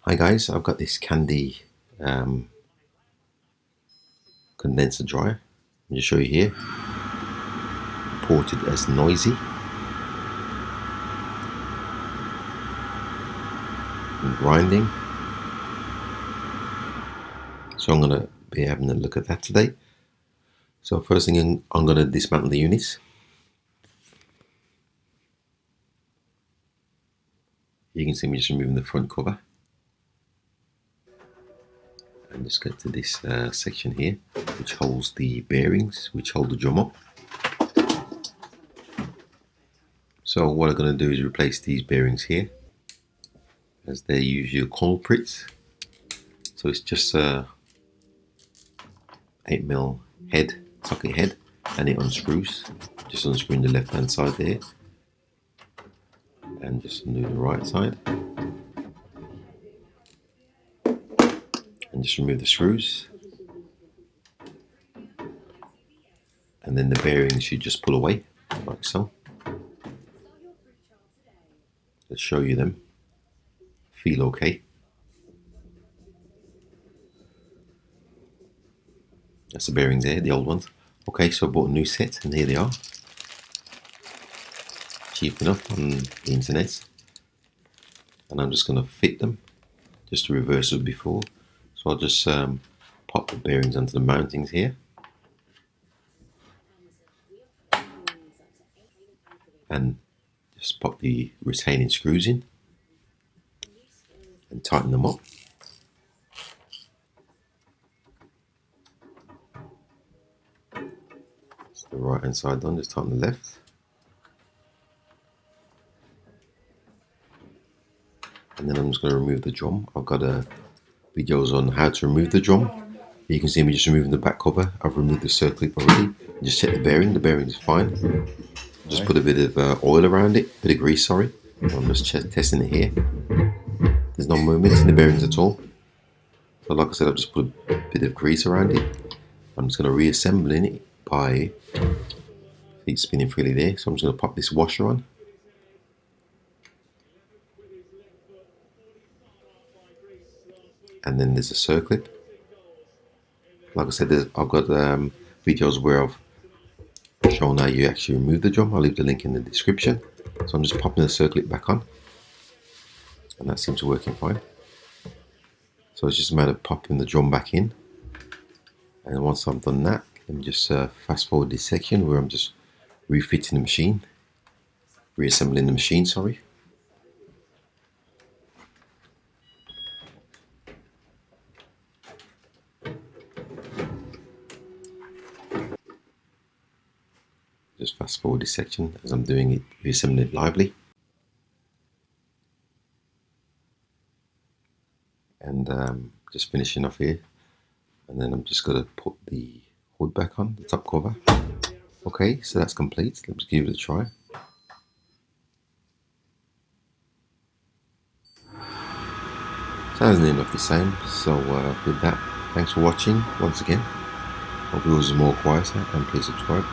Hi guys, I've got this candy condenser dryer. I'll just show you here. Ported as Noisey and grinding. So I'm gonna be having a look at that today. So first thing, I'm gonna dismantle the units. You can see me just removing the front cover. And just get to this section here, which holds the bearings, which hold the drum up. So what I'm going to do is replace these bearings here, as they're usually culprits. So it's just a 8mm head, socket head, and it unscrews. Just unscrewing the left hand side there, and just undo the right side. And just remove the screws. And then the bearings should just pull away, like so. Let's show you them. Feel okay. That's the bearings there, the old ones. Okay, so I bought a new set, and here they are. Cheap enough on the internet. And I'm just going to fit them, just to reverse it before. So I'll just pop the bearings onto the mountings here. And just pop the retaining screws in. And tighten them up. That's the right hand side done, just tighten the left. And then I'm just going to remove the drum. I've got videos on how to remove the drum. You can see me just removing the back cover. I've removed the circlip already. Just check the bearing. The bearing is fine. Just put a bit of oil around it, bit of grease, sorry. I'm just testing it here. There's no movement in the bearings at all. So like I said, I've just put a bit of grease around it. I'm just going to reassemble it by feet spinning freely there. So I'm just going to pop this washer on. And then there's a circlip. Like I said, I've got videos where I've shown how you actually remove the drum. I'll leave the link in the description. So I'm just popping the circlip back on. And that seems to be working fine. So it's just a matter of popping the drum back in. And once I've done that, let me just fast forward this section where I'm just refitting the machine. Reassembling the machine, sorry. Just fast forward this section as I'm doing it, reassembling it lively. And just finishing off here. And then I'm just going to put the hood back on, the top cover. Okay, so that's complete. Let's give it a try. Sounds near enough the same. So with that, thanks for watching once again. Hope yours is more quieter, and please subscribe.